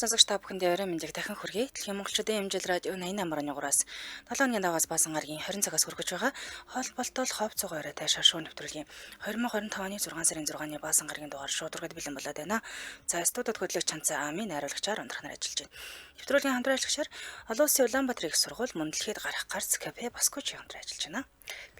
сонсогч та бүхэндээ орой мэндийг дахин хүргэе. Дэлхийн монголчуудын хэмжил радио 88.3-аас 7 өдрийн даваас баасан гарагийн 20 цагаас хүргэж байгаа холболтол ховцоо орой тайшаа шоу нэвтрүүлгийн 2025 оны 6 сарын 6-ны баасан гарагийн дугаар шууд ургад бэлэн болоод байна. За студид хөтлөгч Чанцаа Амийн найруулагчаар ундрахнаар ажиллаж байна. Нэвтрүүлгийн хамтран ажиллагчаар Олон Улсын Улаанбаатар их сургууль мөн дэлхийд гарах гарц кафе Баскуч хамтран ажиллаж байна.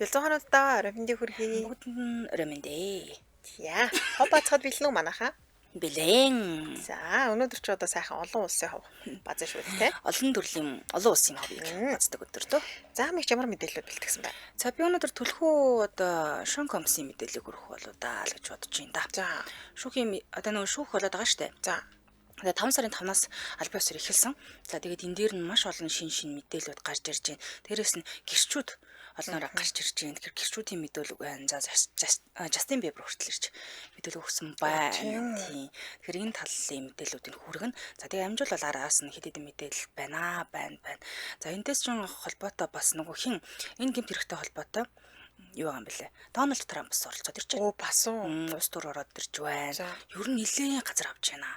Бэлзүүхануудаа орой мэндийг хүргэе. Бүгд нь орой мэндээ. Яа, хов бацхад бэлэн үү манайхаа? Бэлэн. За, өнөөдөр ч одоо сайхан олон улсын хов базаа шүү дээ. Олон төрлийн олон улсын ховыг баздаг өдөр төө. За, мэг ямар мэдээлэл бэлтгэсэн байна? За би өнөөдөр төлхөө одоо шон компсын мэдээллийг хүргэх болоо да л гэж бодож байна да. За, Шүүхийн одоо нөгөө шүүх болоод байгаа штэ. за. Тэгээ 5 сарын 5-наас албан ёсоор эхэлсэн. За тэгээд энэ дээр нь маш олон шин мэдээлэлүүд гарч ирж байна. Дээрээс нь гэрчүүд олноороо гарч ирж байна. Тэгэхээр гэрчүүдийн мэдээлэл байна. За Justin Bieber хүртэл ирж мэдээлэл өгсөн байна. Тийм. Тэгэхээр энэ талын мэдээллүүдийг хүргэн. За тэгээ амжуулал араас нь хэд хэдэн мэдээлэл байна. За энэс ч холбоотой бас нөгөө хин энэ гэмт хэрэгтэй холбоотой юу юм бэлээ. Дональд Трамп бас оролцоод ирж байна. Оо, бас уу. Улс төр ороод ирж байна. Ер нь нэлээд газар авч байна.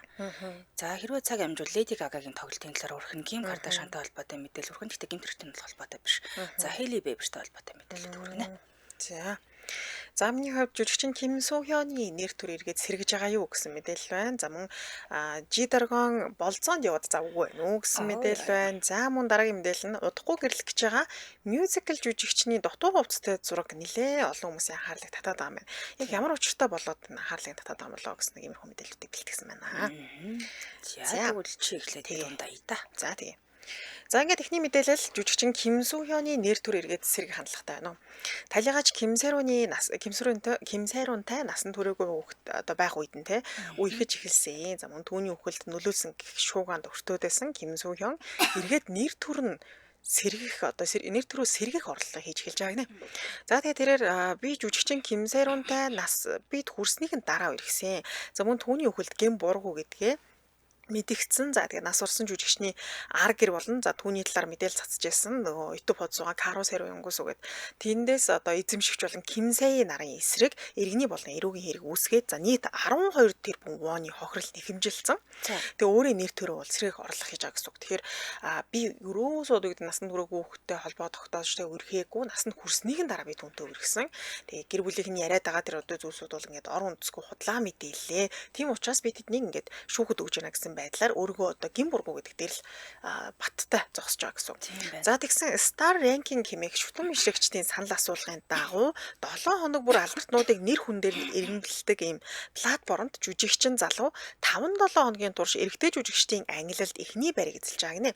За хэрвээ цаг амжуул Леди Гагагийн тоглолтын талаар өрхөн Ким Кардашиантай холбоотой мэдээлэл өрхөн. Гэхдээ гэмт хэрэгтэй холбоотой биш. За Хейли Бейбертэй холбоотой мэдээлэл өргөнэ. За. За миний хувьд жүжигчин Ким Сoo Hyun-ы нэр төр эргээд сэргэж байгаа юу гэсэн мэдээлэл байна. За мөн G-Dragon болзоонд яваад завгүй байна уу гэсэн мэдээлэл байна. За мөн дараагийн мэдээлэл нь удахгүй гэрлэх гэж байгаа мюзикл жүжигчний дутуу хувцастай зураг нэлээ олон хүмүүсийн анхаарлыг татаад байгаа юм байна. Яг ямар учиртай болоод анхаарлыг татаад байгаа юм болоо гэсэн нэг иймэрхүү мэдээлэлүүдийг бэлтгэсэн байна. За тэгвэл чи эхлээд дундаа ий та. За тийм. За ингээд эхний мэдээлэл жүжигчин Ким Сoo Hyun-ы нэр төр эргээд сэргэх хандлагатай байна уу? Талигаач Ким Сайрунтай насан туршаагүй хүүхэд одоо байх үед нь те үерхэж эхэлсэн. За мөн түүний үхэлд нөлөөлсөн гэх шуугаанд өртөөдөөсөн Ким Сoo Hyun эргээд нэр төр нь сэргэх одоо нэр төрөө сэргэх орлого хийж эхэлж байгаа гинэ. За тэгээ тэрээр би жүжигчин Ким Сайрунтай нас бид хүрснийхэн дараа үерхсэн. За мөн түүний үхэлд гэм бургу гэдгээ мэдэгдсэн. За тэгээ нас орсон жүжигчний ар гэр болон за түүний талаар мэдээлэл цацж байсан. Нөгөө YouTube хуудсаа Каро Сэрунгус үгээд тэндээс одоо эзэмшигч болон Ким Сэй нарын эсрэг иргэний болон эрүүгийн хэрэг үүсгээд за нийт 12 тэрбум воны хохирол нэхэмжилсэн. Тэгээ өөрийн нэр төрөө бол сэргээх орлого хийж байгаа гэсэн үг. Тэгэхээр би өрөөсөө үед насанд хүрээгүй хүүхдтэй холбоо тогтоож тэгээ өрхээгүй насанд хүрснийхэн дараа би түүнтэй өргөсөн. Тэгээ гэр бүлийнх нь яриад байгаа тэр одоо зүйлсүүд бол ингээд ор үндэсгүй худлаа мэдээллээ. Тийм учраас би тэднийг ингээд шүүхэд өгж яана гэсэн байдлаар өөргөө одоо гин бургу гэдэг дээр л баттай зогсож байгаа гэсэн үг. За тэгсэн Star Ranking хэмээх шүтэн мишрэгчдийн санал асуулгын дагуу 7 хоног бүр алдартнуудыг нэр хүн дээр иргэнэлдэг ийм платформд жүжигчин залуу 5-7 хоногийн турш эрэгтэй жүжигчдийн ангилалд эхний байрыг эзэлж байгаа гинэ.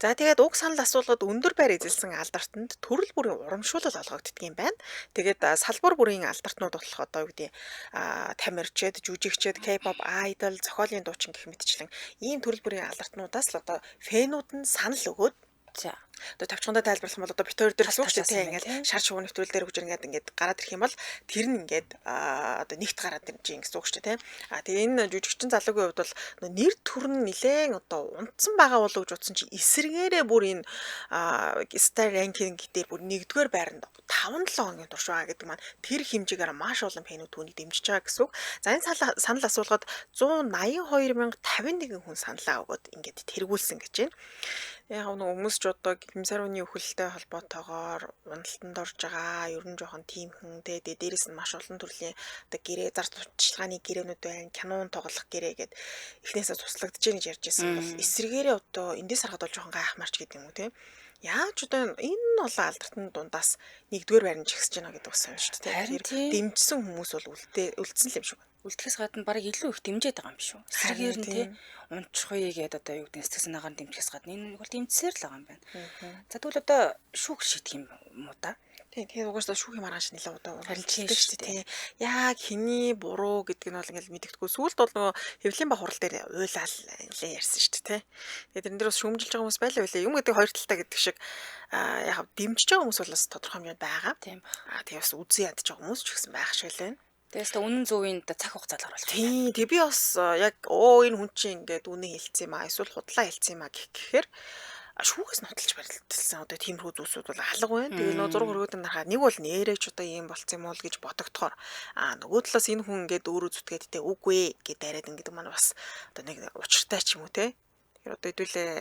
За тэгээд уг санал асуулгад өндөр байр эзэлсэн алдартанд төрөл бүрийн урамшуулал олгогддөг юм байна. Тэгээд салбар бүрийн алдартнууд болох одоо юу гэдэг тамирчид, жүжигчид, K-pop idol, зохиолын дуучин гэх мэтчлэн ийм төрөл бүрийн алдартнуудаас л одоо фэнүүд нь санал өгөөд за одоо тавчгандаа тайлбарлах бол одоо бит хоёр дээр л шүү дээ ингээд шар шувуу нэвтрүүл дээр хөгж ингээд гараад ирэх юм бол тэр нь ингээд одоо нэгт гараад ирж юм гэсэн үг шүү дээ тэгээ энэ жүжигчин залуугийн хувьд бол нэр төр нь нилээн одоо унтсан байгаа болов гэж утсан чи эсэргээрээ бүр энэ Star Ranking дээр бүр нэгдүгээр байранд 5-7 хоногийн турш байгаа гэдэг маань тэр хэмжээгээр маш олон фэнүүд түүнийг дэмжиж байгаа гэсэн үг. За энэ санал асуулгад 182,051 хүн саналаа өгөөд ингээд тэргүүлсэн гэж байна. Яг нэг хүмүүс ч одоо Ким Сайруны үхэлтэй холбоотойгоор уналтанд орж байгаа. Ер нь жоохон тийм хүн тэгээ дээрээс нь маш олон төрлийн одоо гэрээ зар туршлагын гэрээнүүд байна. Кинон тоглох гэрээ гэд эхнээсээ туслагдж гэж ярьж байсан бол эсрэгээрээ одоо эндээс харахад бол жоохон гайхмарч гэдэг юм уу те. Яаж одоо энэ олон алдартны дундаас нэгдүгээр байранд жигсэж байна гэдэг бас сонь шүү дээ. Тэгэхээр дэмжсэн хүмүүс бол үлдсэн л юм шиг байна. Үлдэхээс гадна бараг илүү их дэмжиж байгаа юм биш үү? Эсрэгээр нь тий унчхъя гэдэг одоо юу гэдэг сэтгэл санаагаар дэмжихээс гадна энэ бол дэмжсээр л байгаа юм байна. За тэгвэл одоо шүүх шийдэх юм уу та? Тэгээд угаасаа шүүхийн маргааш нэлээд удаа харилцдаг шүү дээ. Яг хэний буруу гэдг нь бол ингээл мэддэхгүй. Сүүлд бол нөгөө хэвлэлийн ба хурал дээр уйлал нэлээ ярьсан шүү дээ. Тэгээд тэрэн дээр бас шүүмжилж байгаа хүмүүс байлаа байлаа. Юм гэдэг хоёр талтай гэдэг шиг яг дэмжиж байгаа хүмүүс бол бас тодорхой хэмжээнд байгаа. Тийм ба. Тэгээд бас үзэн ядж байгаа хүмүүс ч гэсэн байх шиг л байна. Тэгээс та үнэн зөвийн цаг хугацаанд оруулах. Тийм. Тэг би бас яг энэ хүн чинь ингээд үнэн хэлсэн юм аа эсвэл худлаа хэлсэн юм аа гэхээр шүүхээс нотолж барилдсан одоо тиймэрхүү зүйлсүүд бол алга байна. Тэгээ нөө зураг хөргөөд нарахаа нэг бол нэрэж одоо ийм болцсон юм уу гэж бодогдохоор нөгөө талаас энэ хүн ингээд өөрөө зүтгээд те үгүй ээ гэд яриад ингээд маань бас одоо нэг учиртай ч юм уу те Тэгэхээр одоо хэдүүлээ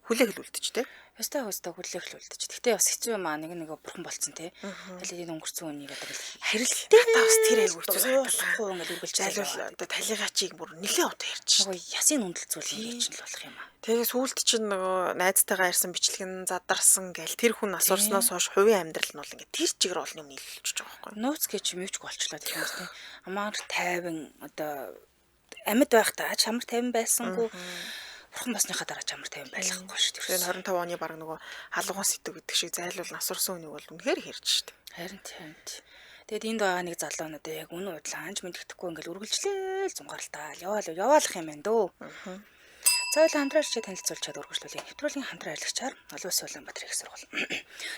хүлээх л үлдэж тэ. Өстой хүлээх л үлдэж. Гэхдээ бас хэцүү юм аа нэг бурхан болцсон те. Талийг энэ өнгөрцөн үнийг одоо Харилцаа бас тэр айгу хэцүү санагдал. хуу ингээд үргэлж Зайлвал одоо талигачийг бүр нэлээд удаа ярьж шээ. нөгөө ясын үнэлт зүйл юм чинь л болох юм аа. Тэгээ сүүлд чинь нөгөө найзтайгаа ирсэн бичлэг нь задарсан гээл тэр хүн асуурснаас хойш хувийн амьдрал нь бол ингээд тэр чигээр олон юм нийлүүлчихэж байгаа байхгүй. Нууц гэж юм юуч болчлоо гэх юм уу те. Амар тайван одоо амьд байхдаа чамар тайван байсангүй бурхан басныхаа дараа чамар тайван байлгахгүй шүү дээ. Тэгээ 25 оны баг нөгөө халуун сэтг гэдэг шиг зайлуул насурсан үнийг бол үнэхээр хэрж штэ. Харин тийм. Тэгэд энд байгаа нэг залуу нь одоо яг үнэн удлаа анж мэддэхгүй ингээл үргэлжлээл зунгаалтаа яваалах юм байна дөө. Заавал хамтраарч танилцуулчаад үргэлжлүүлээ. Нэвтрүүлгийн хамтран ажиллагчаар Олон Улсын Улаанбаатар их сургууль.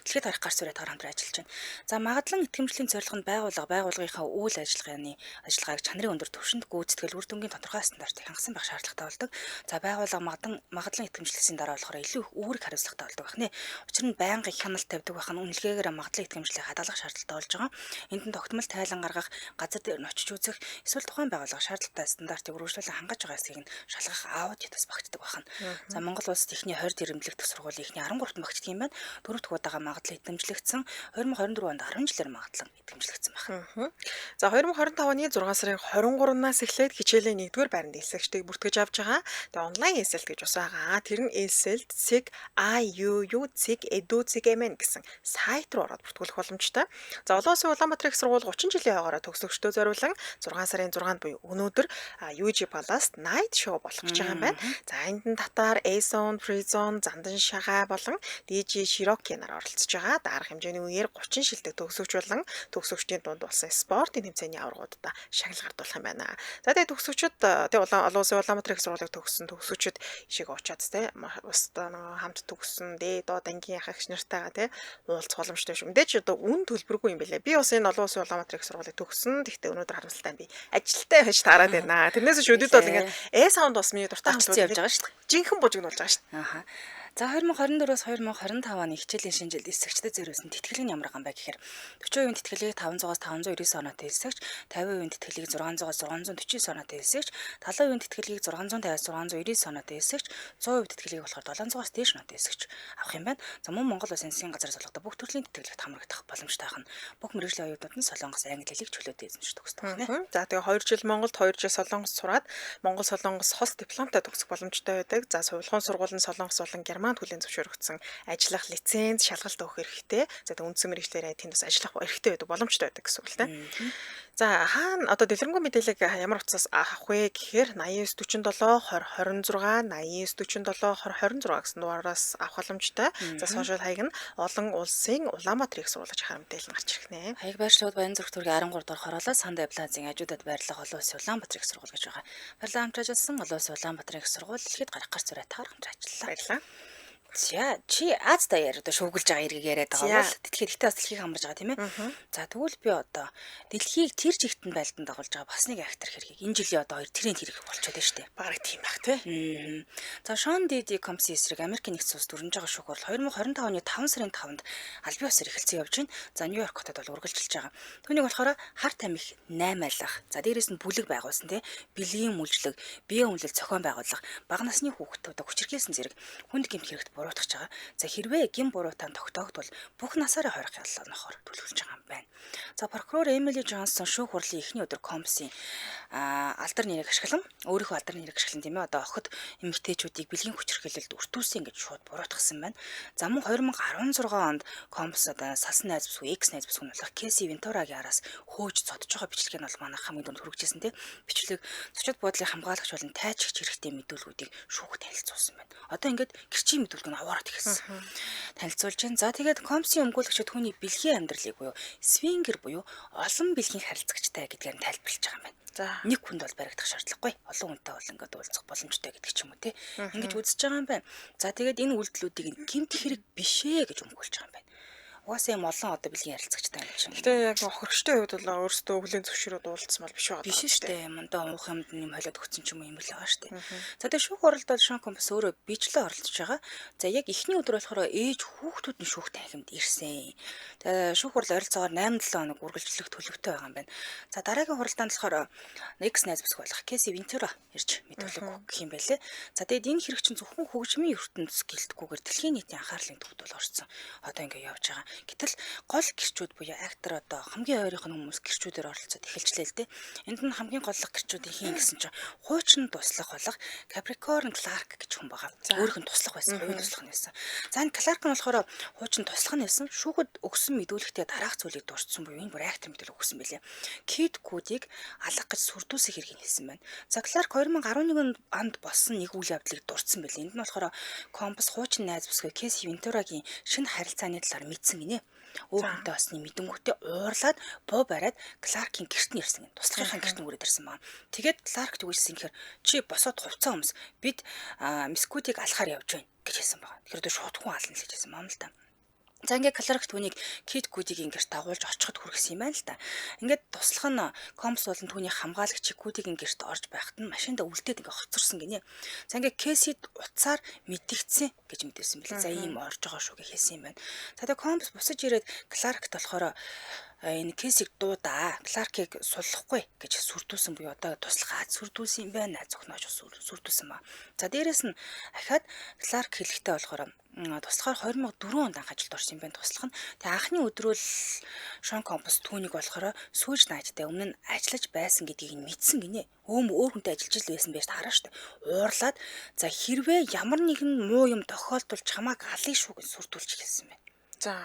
Дэлхийд харах гар сүрээ таар хамтран ажиллаж байна. За магадлан итгэмжлийн зорилго нь байгууллагынхаа үйл ажиллагааг чанарын өндөр түвшинд гүйцэтгэл үр дүнгийн тодорхой стандартыг хангасан байх шаардлагатай болдог. За байгууллага магадлан итгэмжлэсийн дараа болохоор илүү их үүрэг хариуцлагатай болдог байна. Учир нь байнгын хяналт тавьдаг байх нь үнэлгээгээр магадлан итгэмжлэлийг хадгалах шаардлагатай болж байгаа. Энд нь тогтмол тайлан гаргах, газар дээр нь очиж үзэх, эсвэл тухайн байгууллага шаардлагатай стандартыг үргэлжлүүлэн хангаж байгаа эсэхийг нь шалгах аудитаас багтдаг байна. За Монгол улсад ихний 20 ирэмблэх төс сургуулийн ихний 13-т багтдаг юм байна. Дөрөвт удаага магадлан итгэмжлэгдсэн 2024 онд 10 жилээр магадлан итгэмжлэгдсэн байна. За 2025 оны 6 сарын 23-наас эхлээд хичээлийн 1-р байранд элсэгчдийг бүртгэж авч байгаа. Тэгээ онлайн элсэлт гэж бас байгаа. Тэр нь элсэлт CIUU.edu.mn гэсэн сайт руу ороод бүртгүүлэх боломжтой. За Олон Улсын Улаанбаатар их сургууль 30 жилийн хойгоороо төгсөгчдөө зориулан 6 сарын 6-нд буюу өнөөдөр UG Palace Night Show болгож байгаа юм байна. За энд нь татар, A-Zone, Free-Zone, Зандан Шагаа болон DJ Shiroki нар оролцож байгаа. Дарга хэмжээний үеэр 30 шилдэг төгсөгч болон төгсөгчдийн дунд болсон спортын тэмцээний аваргуудаа шагнал гардуулах юм байна. За тэгээ төгсөгчд Олон Улсын Улаанбаатар их сургуулийг төгссөн төгсөгчд ишиг очоод бас хамт төгссөн дээд доод ангийн ахагч нартайгаа уулзах боломжтой шүү. Мэдээж одоо үн төлбөргүй юм билээ. Би бас энэ Олон Улсын Улаанбаатар их сургуулийг төгссөн. Гэхдээ өнөөдөр харамсалтай би ажилтай байж таарад байна. Тэрнээс шүдэд бол ингээд A-Sound бас миний дуртай явж байгаа шүү дээ. Жинхэнэ бужигнуулж байгаа шүү дээ. Ааха. За 2024-өөс 2025 оны хичээлийн шинжилт эсэгчдэд зориулсан тэтгэлэг нь ямар гам бэ гэхээр 40% тэтгэлгийг 500-аас 599 оноотой эсэгч, 50% тэтгэлгийг 600-аас 649 оноотой эсэгч, 70% тэтгэлгийг 650-аас 699 оноотой эсэгч, 100% тэтгэлгийг болохоор 700-аас дээш оноотой эсэгч авах юм байна. За мөн Монгол Улсын засгийн газраас олгодог бүх төрлийн тэтгэлэгт хамрагдах боломжтой хань бүх мэргэжлийн оюутнууд нь Солонгос англи хэлийг чөлөөтэй эзэмшиж төгсдөг байна. За тэгээ 2 жил Монголд 2 жил Солонгос сураад Монгол Солонгос хос дипломтой төгсөх боломжтой байдаг. За сувилгаан сургууль нь Солонгос болон Германд хүлээн зөвшөөрөгдсөн ажиллах лиценз, шалгалт өгөх хэрэгтэй. За тэгээ үндсэн мэргэжлэрээ тэнд бас ажиллах хэрэгтэй байдаг, боломжтой байдаг гэсэн үг л дээ. За хаана одоо дэлгэрэнгүй мэдээлэл ямар утсаас авах вэ гэхээр 8947 2026 8947 2026 гэсэн дугаараас авах боломжтой. За сошиал хаяг нь Олон Улсын Улаанбаатар их сургууль гэж хараа мэдээлэл гарч ирэх нэ. Хаяг байршлууд Баян зүрх төргийн 13 дугаар хороолоо Сандай Плазын хажуудад байрлах Олон Улсын Улаанбаатар их сургууль гэж байгаа. Баярлалаа хамт ажилласан Олон Улсын Улаанбаатар их сургууль дэлхийд гарах гар зүрээ таар хамт ажиллалаа. Баярлалаа. За чи Аз даяар одоо шүүгүүлж байгаа эргийг яриад байгаа бол тэгэхээр бас дэлхийг хамарж байгаа тийм ээ. За тэгвэл би одоо дэлхийг тэр жигтэн байлдан дагуулж байгаа бас нэг актер хэргийг энэ жилийн одоо 2 тренд хэрэг болчиход байна шүү дээ. Бараг тийм баг тий. За Шон Диди Компси эсрэг Америкийн нэгдсэн улсад өрнөж байгаа шүүх бол 2025 оны 5 сарын 5-нд албан ёсоор эхэлсэн явж байна. За Нью-Йорк хотод бол үргэлжилж байгаа. Түүнийг болохоор хар тамхи 8 айлах. За дээрэс нь бүлэг байгуулсан тий. Бэлгийн мүлжлэг, биеийн үнэлэл зохион байгуулах, бага насны хүүхдүүд хүчирхийлсэн зэрэг хүнд гэмт хэрэгт буруутгах байгаа. За хэрвээ гин буруутаан тогтоогдвол бүх насаараа хорих яллаанахаар төлөвлөж байгаа юм байна. За прокурор Эмили Джонсон шүүх хурлын эхний өдөр Компси алдар нэрийг ашиглан өөрийнхөө алдар нэрийг ашиглан тийм ээ одоо охид эмэгтэйчүүдийг бэлгийн хүчирхийлэлд өртүүлсэн гэж шууд буруутгасан байна. За мөн 2016 онд Компс одоо салсан найз бүсгүй X найз бүсгүй болох Кэси Вентурагийн араас хөөж цодж байгаа бичлэг нь бол манай хамгийн дунд хүргэжсэн тийм бичлэг зочид буудлын хамгаалагч болон тайчигч хэрэгтэй мэдүүлгүүдийг шүүхд танилцуулсан байна. Одоо ингээд гэрчийн мэдүүлэг нь аваарат ихсэн. Танилцуулж байна. За тэгээд Компсийн өмгөөлөгчид түүний бэлгийн амьдралыг буюу свингер буюу олон бэлгийн харилцагчтай гэдгээр нь тайлбарлаж байгаа юм байна. За нэг хүнд бол баригдах шаардлагагүй. Олон хүнтэй бол ингээд уулзах боломжтой гэдэг ч юм уу те. Ингэж үзэж байгаа юм байна. За тэгээд энэ үйлдэлүүдийг гэмт хэрэг бишээ гэж өмгөөлж байгаа юм байна. Угаасаа юм олон одоо бэлгийн ярилцагчтай юм чинь. Гэтэ яг хохирогчтой хувьд бол өөрсдөө хүлэн зөвшөөрөөд уулзсан бол биш байгаа Биш даа шүү дээ. Мандаа уух юмд юм холиод өгсөн ч юм уу юм л байгаа шүү дээ. За тэгээ шүүх оролд бол Шон Компас өөрөө бичлээ оролцож байгаа. За яг эхний өдөр болохоор ээж хүүхдүүд нь шүүх танхимд ирсэн. Тэгээ шүүх орол ойролцоогоор 8-7 хоног үргэлжлэх төлөвтэй байгаа юм байна. За дараагийн хуралдаанд болохоор X найз бүсг болох Кэси Винтера ирж мэдүүлэг өгөх юм байлээ. За тэгээд энэ хэрэг чинь зөвхөн хөгжмийн ертөнцийн гэлтгүүгээр дэлхийн нийтийн анхаарлын төвд бол орсон. Одоо ингэ явж байгаа. Гэтэл гол гэрчүүд буюу актер одоо хамгийн ойрынх нь хүмүүс гэрчүүдээр оролцоод эхэлжлээ л дээ. Энд нь хамгийн голлох гэрчүүдийн хин гэсэн чинь хуучин туслах болох Capricorn Clark гэж хүн байгаа. Өөрийнх нь туслах байсан, хувийн туслах нь байсан. За энэ Clark нь болохоор хуучин туслах нь байсан. Шүүхэд өгсөн мэдүүлэгтээ дараах зүйлийг дурдсан буюу энэ бүр актер мэдүүлэг өгсөн байлээ. Kid Cudi-г алах гэж сүрдүүлсэх хэргийг хэлсэн байна. За Clark 2011 онд болсон нэг үйл явдлыг дурдсан байлээ. Энд нь болохоор Компас хуучин найз бүсгүй Кэси Винтерагийн шинэ харилцааны талаар мэдсэн гинэ. Өөрөнтэй басны мэдэнгүүтээ уурлаад боо бариад Кларкийн гэрт нь ирсэн. Туслахын гэрт нь үрээд ирсэн байна. Тэгээд Кларк тэгүүлсэн гэхээр чи босоод хувцас өмс бид Мискутиг алахаар явж байна гэж хэлсэн байна. Тэгэхээр шуудхан ална л гэж хэлсэн юм л да. За ингээд Кларк түүнийг Kid Cudi-гийн гэрт дагуулж очиход хүргэсэн юм байна л да. Ингээд туслах нь Компс болон түүний хамгаалагчийг Cudi-гийн гэрт орж байхад нь машинда үлдээд ингээд хоцорсон гинэ. За ингээд Кэсид утсаар мэдгдсэн гэж мэдээсэн билээ. За ийм орж байгаа шүү гэж хэлсэн юм байна. За тэгээ Компс бусаж ирээд Кларкт болохоор энэ Кэсиг дуудаа Кларкийг суллахгүй гэж сүрдүүлсэн буюу одоо туслахад сүрдүүлсэн юм байна. Зөвхнөөж сүрдүүлсэн ба. За дээрэс нь ахаад Кларк хэлэхдээ болохоор туслахаар 2004 онд анх ажилд орсон юм байна туслах нь. Тэгээ анхны өдрөөл Шон Компас түүнийг болохоор сүүж наажтай өмнө нь ажиллаж байсан гэдгийг нь мэдсэн гинэ. Өөр хүнтэй ажиллаж л байсан байж хараа штэ. Уурлаад за хэрвээ ямар нэгэн муу юм тохиолдулж чамааг алъя шүү гэж сүрдүүлж хэлсэн байна. За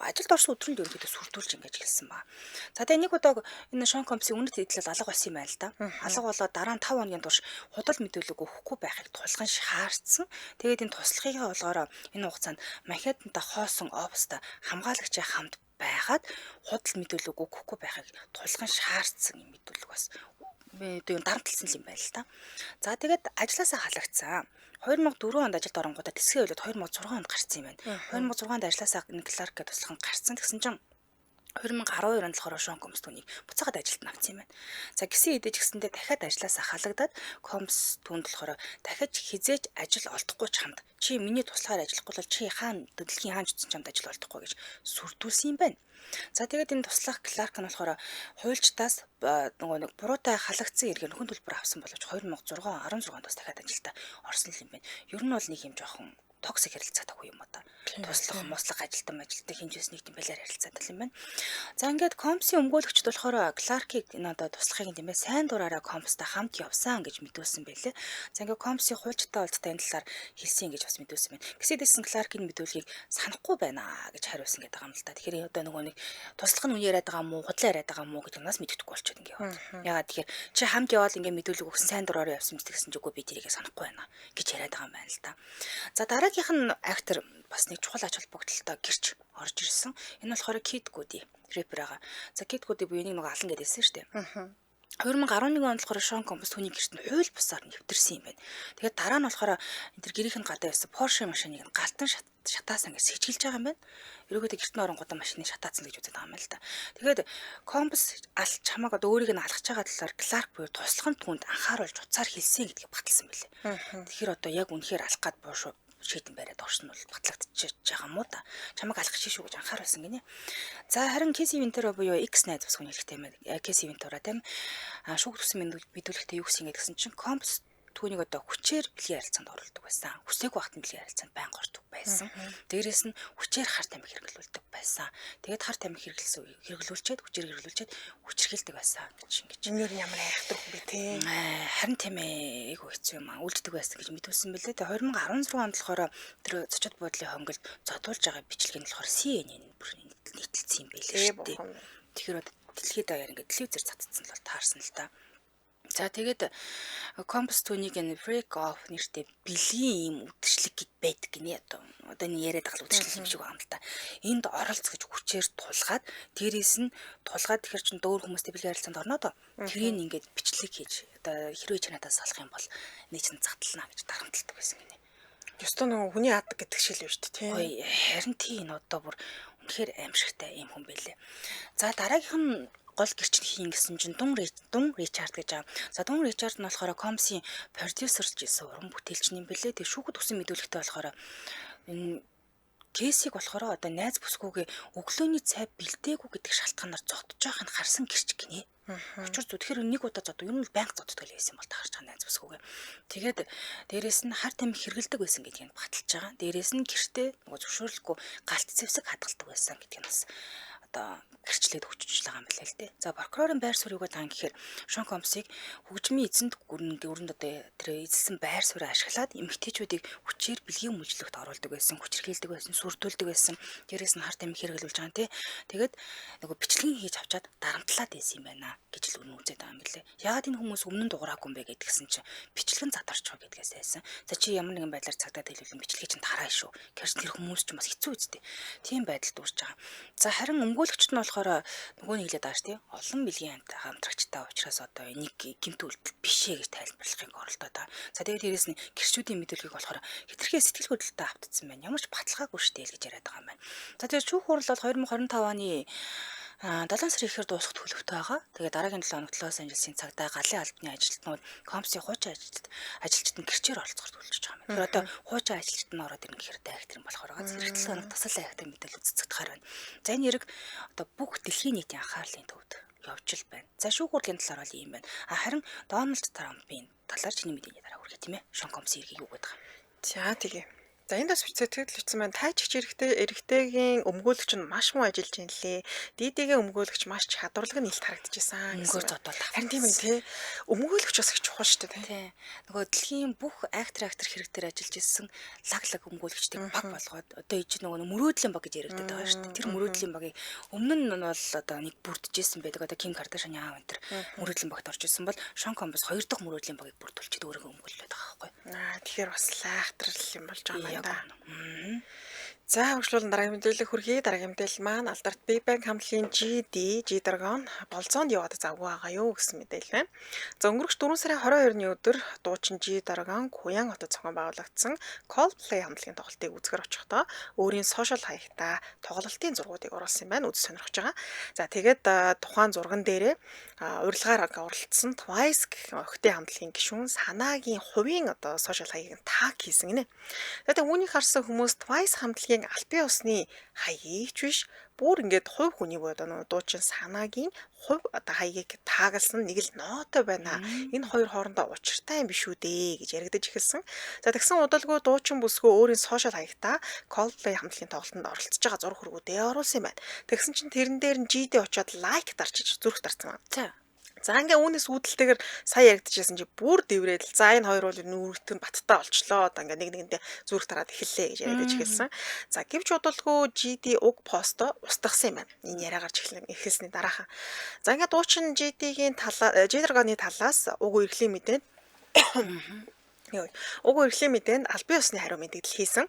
ажилд орсон өдрөнд ерөнхийдөө сүрдүүлж ингэж хэлсэн ба. За тэгээ нэг удаа энэ Шон Компсын үнэт хэдлэл алга болсон юм байна л да. Алга болоод дараа нь 5 хоногийн турш худал мэдүүлэг өгөхгүй байхыг тулгын шаардсан. Тэгээд энэ туслахыгаа болгоороо энэ хугацаанд Манхэттентай хоосон оффиста хамгаалагчийн хамт байгаад худал мэдүүлэг өгөхгүй байхыг тулгын шаардсан юм мэдүүлэг бас дарамтлсан юм байна л да. За тэгээд ажилласаа халагдсан. 2004 онд ажилд оронгуудаа тэсгээ болоод 2006 онд гарсан юм байна. 2006 онд ажилласаа Кларк гэж туслах нь гарсан. Тэгсэн чинь 2012 онд болохоор Шон Компс түүнийг буцаагаад ажилд авсан юм байна. За гисэн идэж гисэндээ дахиад ажилласаа халагдаад Компс түүнд болохоор дахиж хизээж ажил олдохгүй чамд. Чи миний туслахаар ажиллахгүй бол чи хаана дэлхийн хаанч утсан чамд ажил олдохгүй гэж сүрдүүлсэн юм байна. За тэгээд энэ туслах Кларк нь болохоор хуульчдаас нөгөө нэг буруутай халагдсан эргээр нөхөн төлбөр авсан боловч 2016 онд бас дахиад ажилдаа орсон юм байна. Ер нь бол нэг юм жоохон токсик харилцаатай хүү юм уу та. Туслах, мослох ажилтан хэмжээс нэг тийм балиар харилцаатай юм байна. За ингээд Компсын өмгөөлөгчд болохоор Кларкийг энэ одоо туслахыг юм бэ сайн дураараа Компстай хамт явсан гэж мэдүүлсэн байлээ. За ингээд Компсын хуульчтай уулзтаа энэ талаар хэлсэн гэж бас мэдүүлсэн байна. Гэсэдсэн Кларкийн мэдүүлгийг санахгүй байна гэж хариулсан гэдэг юм л та. Тэгэхээр одоо нөгөө нэг туслах нь үн яриад байгаа мó, худлаа яриад байгаа мó гэдэг нас мэдэхгүй болчиход ингээд яваад. Ягаад тэгэхээр чи хамт яваал ингээд мэдүүлэг өгсөн сайн дураараа явсан гэсэн чинь үгүй би тэрийг санахгүй байна гэж яриад байгаа юм байна л та. За дараагийнх нь актер бас нэг чухал ач холбогдолтой гэрч орж ирсэн. Энэ болохоор Kid Cudi рэпер байгаа. За Kid Cudi буюу нэг алан гэдээсэн шүү дээ. 2011 онд болохоор Шон Компас түүний гэрт нь хууль бусаар нэвтэрсэн юм байна. Тэгээд дараа нь болохоор энэ гэрийнх нь гадаа байсан Porsche машиныг нь галтан шатаасан гэж сэжгэлж байгаа юм байна. Ерөөдөө гэрт нь оронгуудаа машиныг шатаацсан гэж үздэг юм л да. Тэгээд Компас алж чамааг одоо өөрийг нь алгаж байгаа талаар Кларк буюу туслахын түнд анхааруулж уцаар хэлсэн гэдгийг баталсан байлээ. Тэгэхээр одоо яг үнэхээр алах гад боо шийдэн бариад орсон бол батлагдчихж байгаа юм уу та. Чамайг алах шишүү гэж анхааруулсан гинэ. За харин Кэси Винтера буюу X найз бүсгүй нэртэй юм. Кэси Винтера тийм шүүх төссөн мэдүүлэгтээ юу гэсэн ингэ гэсэн чинь Компс түүнийг одоо хүчээр бэлгийн харилцаанд оруулдаг байсан. Хүсээгүй багт бэлгийн харилцаанд байнга ордог байсан. Дээрээс нь хүчээр хар тамхи хэрэглүүлдэг байсан. Тэгээд хар тамхи хэрэглүүлчихэд хүчээр хэрэглүүлчихэд хүчрхийлдэг байсан гэж. Энээр ямар айхтар хүн бэ те. Харин тийм ээ айгу хэцүү юм аа. Үлддэг байсан гэж мэдүүлсэн бэлээ. Тэгээд 2016 онд болохоор тэр зочид буудлын хонголд зодуулж байгаа бичлэгийн болохоор CNN нийтлэлсэн юм байлээ шүү дээ. Тэгэхээр дэлхийд даяар ингээд телевизээр цацсан л таарсан л та. За тэгээд Компас түүнийг энэ break off нэртэй бэлгийн юм үдшилэг гэд байдаг гинэ одоо энэ яриад байгаа үдшилэг юм шиг байна л та. Энд оролцох гэж хүчээр тулгаад дээрээс нь тулгаад тэгэхэр чин дөөр хүмүүстэй бэлгийн харилцаанд орно доо. Тэрийг ингээд бичлэг хийж одоо хэрвээ чанадаас салах юм бол нэг чинь задлана гэж дарамталдаг байсан гинэ. Ёстой нөгөө хүний ад гэдэг шиг л байна шүү дээ тий. Харин тийм одоо бүр Үнэхээр аимшигтай ийм хүн байлээ. За дараагийнх нь гол гэрчний хийн гэсэн чинь Дун Ричард гэж байгаа. За Дун Ричард нь болохоор Комсын продюсерч гэсэн уран бүтээлч юм бэлээ. Тэгээ шүүхэд өгсөн мэдүүлэгтэй болохоор энэ Кэсиг болохоор одоо найз бүсгүйгээ өглөөний цай бэлдээгүй гэдэг шалтгаанаар зодож байгааг нь харсан гэрч гинэ. Учир зү тэгэхээр нэг удаа зодоо ер нь банк зоддог л байсан бол таарч байгаа найз бүсгүйгээ. Тэгээд дээрэс нь хар тамхи хэргэлдэг байсан гэдгийг баталж байгаа. Дээрэс нь гэртээ нөгөө зөвшөөрлөхгүй галт зэвсэг хадгалдаг байсан гэдгийг бас одоо гэрчлээд өгчөж байгаа юм байна л дээ. За прокурорын байр суурийг даан гэхээр Шон Комсыг хөгжмийн эзэнт өрөнд одоо тэр эзэлсэн байр суурийг ашиглаад эмэгтэйчүүдийг хүчээр бэлгийн мүлжлэгт оруулдаг байсан, хүчрхийлдэг байсан, сүрдүүлдэг байсан. Дээрээс нь харт амиг хэрэглүүлж байгаа юм тий. Тэгээд нөгөө бичлэгийн хийж авчаад дарамтлаад байсан юм байна гэж л үнэн үзээд байгаа юм гэлээ. Яагаад энэ хүмүүс өмнө нь дуураагүй юм бэ гэдгсэн чинь бичлэгэн задарч байгаа гэдгээс айсан. За чи ямар нэгэн байдлаар цагдаад хэлвэл бичлэгийг чинь тараа шүү. Гэвч тэр хүмүүс ч бас хэцүү үстэй. Тийм байдалд үрж байгаа. За харин өмгөөлөгчт нь болохоор нөгөө нэг хэлээд байгаа ш тий. Олон бэлгийн хамтрагчтай уучраас одоо энийг гэмт үйлдэл бишээ гэж тайлбарлахыг оролдоод байгаа. За тэгээд дээрэс нь гэрчүүдийн мэдүүлгийг болохоор хэтэрхээ сэтгэл хөдлөлтөд автцсан байна. Ямар ч баталгаагүй штэ л гэж яриад байгаа юм байна. За тэгээд шүүх хурал бол 2025 оны 7 сарын ихээр дуусах төлөвтэй байгаа. Тэгээд дараагийн 7 хоногт Лос Анжелесийн цагдаа галын албаны ажилтнууд Комсын хуучин ажилчид нь гэрчээр оролцоход төлөвлөж байгаа юм. Тэр одоо хуучин ажилчид нь ороод ирнэ гэхээр дайректор юм болохоор байгаа. Зэрэг 7 хоног тасал айхтай мэдээлэл цэцэгдэх байна. За энэ хэрэг одоо бүх дэлхийн нийтийн анхаарлын төвд явж л байна. За шүүх хурлын талаар бол ийм байна. Харин Дональд Трампын талаар чиний мэдээний дараа хүргэх тийм ээ. Шон Комсын хэргийг юу гэдэг юм. За тэгээ. За энд бас сэтгэлдэлсэн байна. Тайчигч эрэгтэйгийн өмгөөлөгч нь маш муу ажиллаж ин лээ. Дидигийн өмгөөлөгч маш чадварлаг нь илт харагдчихсан. Өнгөөр зодвол харин тийм ээ тий. Өмгөөлөгч бас их чухал шүү дээ тий. Нөгөө дэлхийн бүх актер хэрэг дээр ажиллаж ирсэн лаг өмгөөлөгчдийг баг болгоод одоо иж нөгөө мөрөөдлийн баг гэж яригддаг байгаа шүү дээ. Тэр мөрөөдлийн багийг өмнө нь бол одоо нэг бүрдэж исэн байдаг. Одоо Ким Кардашианы аав энэ төр мөрөөдлийн багт орж исэн бол Шон Комс 2 дахь мөрөөдлийн багийг бүрдүүлчихэд өөрийгөө өмгөөлөд байгаа байхгүй. Тэгэхээр бас лайхтрал юм болж байгаа юм да. За хөгжлүүлэн дараагийн мэдээлэл хүргэе. Дараагийн мэдээлэл маань алдарт Big Bang хамтлагийн G Dragon болцоонд яваад завгүй байгаа юу гэсэн мэдээлэл байна. За өнгөрөх 4 сарын 22-ны өдөр дуучин G Dragon Куян хотод зохион байгуулагдсан Coldplay хамтлагийн тоглолтыг үзэхээр очихдоо өөрийн сошиал хаягта тоглолтын зургуудыг оруулсан байна. Үз сонирхож байгаа. За тэгээд тухайн зурган дээрээ урилгаар оролцсон Twice гэх охидын хамтлагийн гишүүн Санаагийн хувийн одоо сошиал хаягийг таг хийсэн гинэ. Тэгээд үүнийг харсан хүмүүс Twice хамтлагийн албан ёсны хаягийг ч биш бүр ингээд хувь хүний бод дуучин Санаагийн хувь одоо хаягийг таагалсан нэг л нотой байна. Энэ хоёр хоорондоо учиртай юм биш үү дээ гэж яригдаж эхэлсэн. За тэгсэн удалгүй дуучин бүсгүй өөрийн сошиал хаягта Coldplay хамтлагийн тоглолтод оролцож байгаа зураг хүргүүдээ оруулсан юм байна. Тэгсэн чинь тэрэн дээр нь GD очоод лайк дарчиж зүрх дарсан байна. За ингээ үүнээс үүдэлтэйгээр сая яригдчихсэн чи бүр дэврээд л за энэ хоёр бол нүрэгт нь баттай олчлоо. Одоо ингээ нэг нэгэндээ зүрх дараад эхэллээ гэж яригдаж эхэлсэн. За гэвч удалгүй GD уг посто устгасан юм байна. Энэ яриа гарч эхэлсний дараахан. За ингээ дуучин GD-гийн талаа G-Dragon-ы талаас уг үерхлийн мэдээнд уг үерхлийн мэдээнд албан ёсны хариу мэдээлэл хийсэн.